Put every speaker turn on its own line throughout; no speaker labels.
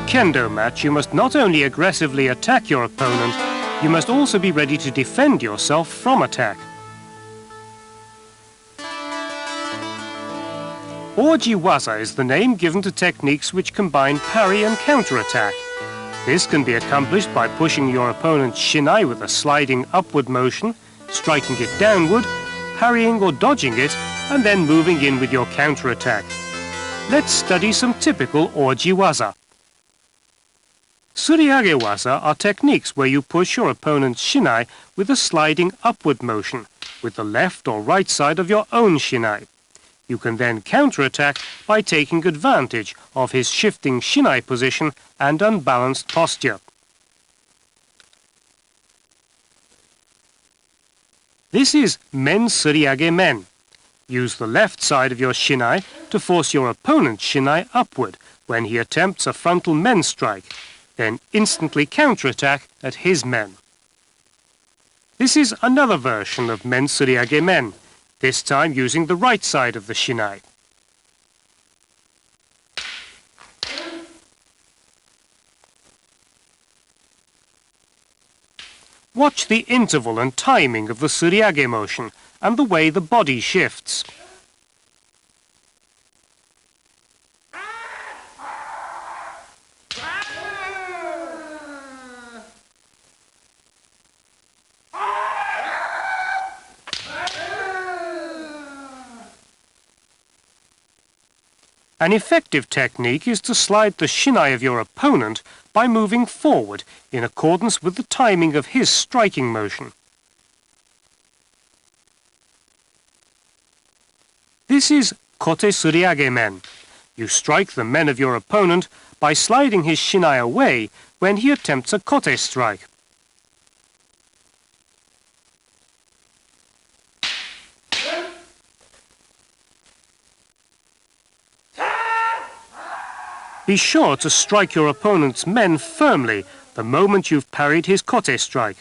kendo match, you must not only aggressively attack your opponent, you must also be ready to defend yourself from attack. Ojiwaza is the name given to techniques which combine parry and counterattack. This can be accomplished by pushing your opponent's shinai with a sliding upward motion, striking it downward, parrying or dodging it, and then moving in with your counterattack. Let's study some typical Ojiwaza. Suriage waza are techniques where you push your opponent's shinai with a sliding upward motion, with the left or right side of your own shinai. You can then counterattack by taking advantage of his shifting shinai position and unbalanced posture. This is men suriage men. Use the left side of your shinai to force your opponent's shinai upward when he attempts a frontal men strike, then instantly counterattack at his men. This is another version of men suriage men, this time using the right side of the shinai. Watch the interval and timing of the suriage motion and the way the body shifts. An effective technique is to slide the shinai of your opponent by moving forward in accordance with the timing of his striking motion. This is kote suriage men. You strike the men of your opponent by sliding his shinai away when he attempts a kote strike. Be sure to strike your opponent's men firmly the moment you've parried his kote strike.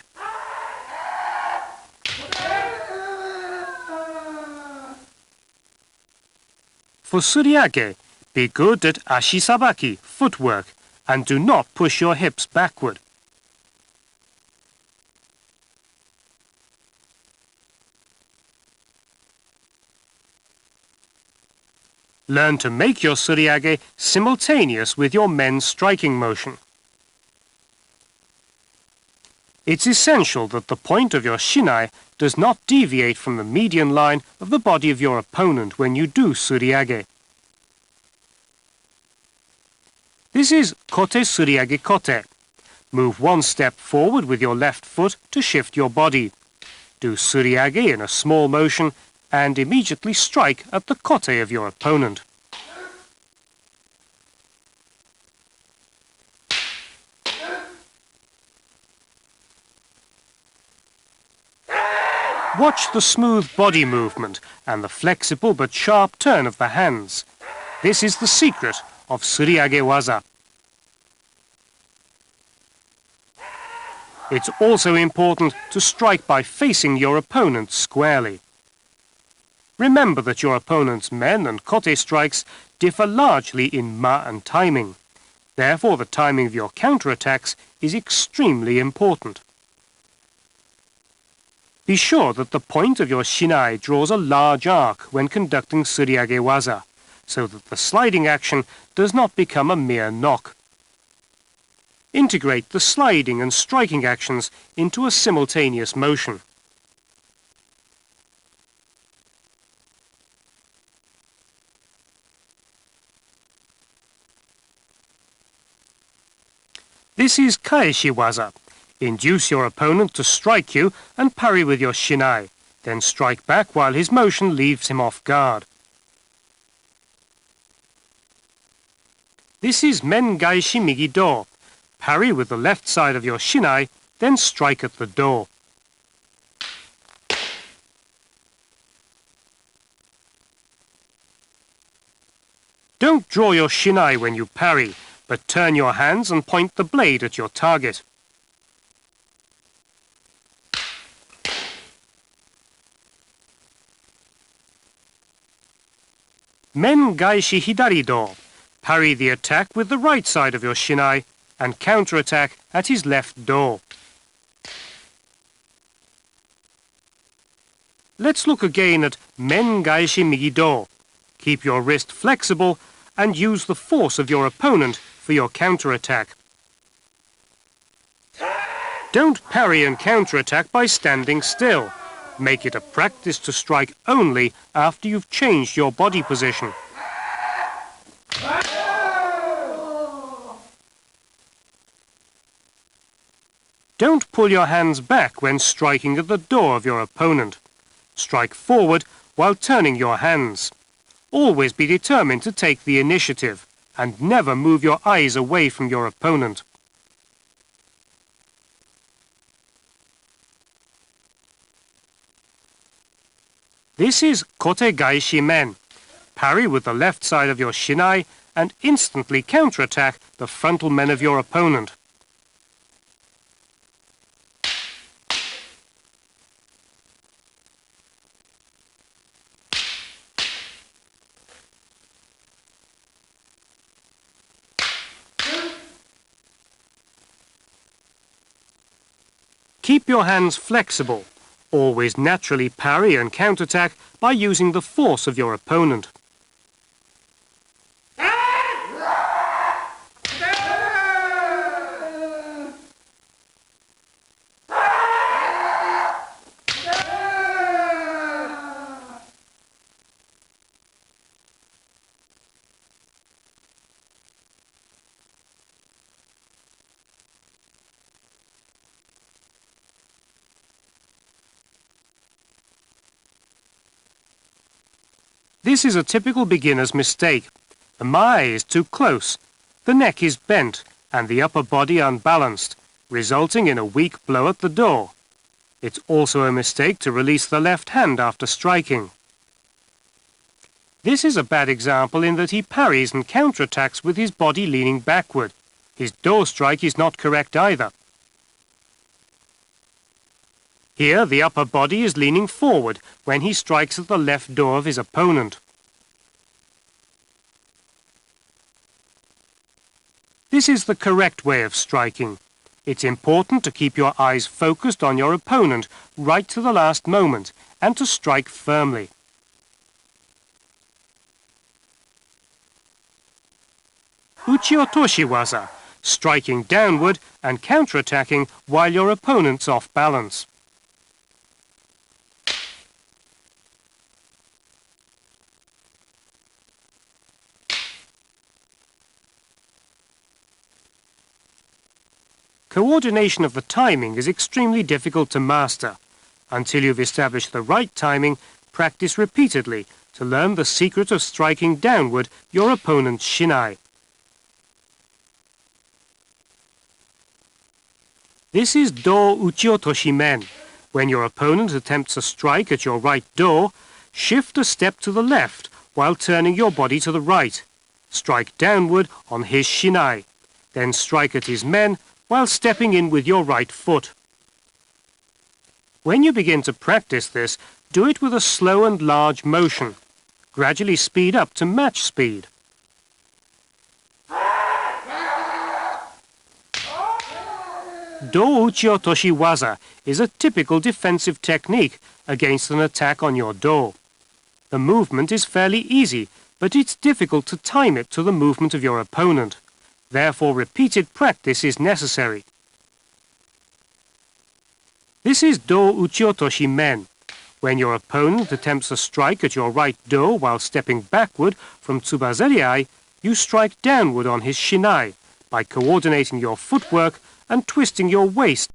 For suriage, be good at ashi sabaki, footwork, and do not push your hips backward. Learn to make your suriage simultaneous with your men's striking motion. It's essential that the point of your shinai does not deviate from the median line of the body of your opponent when you do suriage. This is kote suriage kote. Move one step forward with your left foot to shift your body. Do suriage in a small motion and immediately strike at the kote of your opponent. Watch the smooth body movement and the flexible but sharp turn of the hands. This is the secret of suriage waza. It's also important to strike by facing your opponent squarely. Remember that your opponent's men and kote strikes differ largely in ma and timing. Therefore, the timing of your counterattacks is extremely important. Be sure that the point of your shinai draws a large arc when conducting suriage waza, so that the sliding action does not become a mere knock. Integrate the sliding and striking actions into a simultaneous motion. This is kaeshi waza. Induce your opponent to strike you and parry with your shinai, then strike back while his motion leaves him off guard. This is men gaishi migi do. Parry with the left side of your shinai, then strike at the do. Don't draw your shinai when you parry, but turn your hands and point the blade at your target. Men gaishi hidari do. Parry the attack with the right side of your shinai and counterattack at his left do. Let's look again at men gaeshi migi do. Keep your wrist flexible and use the force of your opponent for your counterattack. Don't parry and counterattack by standing still. Make it a practice to strike only after you've changed your body position. Don't pull your hands back when striking at the door of your opponent. Strike forward while turning your hands. Always be determined to take the initiative and never move your eyes away from your opponent. This is kote gaeshi men. Parry with the left side of your shinai and instantly counterattack the frontal men of your opponent. Keep your hands flexible. Always naturally parry and counterattack by using the force of your opponent. This is a typical beginner's mistake. The mae is too close, the neck is bent and the upper body unbalanced, resulting in a weak blow at the door. It's also a mistake to release the left hand after striking. This is a bad example in that he parries and counterattacks with his body leaning backward. His door strike is not correct either. Here, the upper body is leaning forward when he strikes at the left door of his opponent. This is the correct way of striking. It's important to keep your eyes focused on your opponent right to the last moment and to strike firmly. Uchiotoshi waza, striking downward and counterattacking while your opponent's off balance. Coordination of the timing is extremely difficult to master. Until you've established the right timing, practice repeatedly to learn the secret of striking downward your opponent's shinai. This is do uchiotoshi men. When your opponent attempts a strike at your right do, shift a step to the left while turning your body to the right. Strike downward on his shinai. Then strike at his men while stepping in with your right foot. When you begin to practice this, do it with a slow and large motion. Gradually speed up to match speed. Do uchiotoshi waza is a typical defensive technique against an attack on your do. The movement is fairly easy, but it's difficult to time it to the movement of your opponent. Therefore, repeated practice is necessary. This is do uchiotoshi men. When your opponent attempts a strike at your right do while stepping backward from tsubazeriai, you strike downward on his shinai by coordinating your footwork and twisting your waist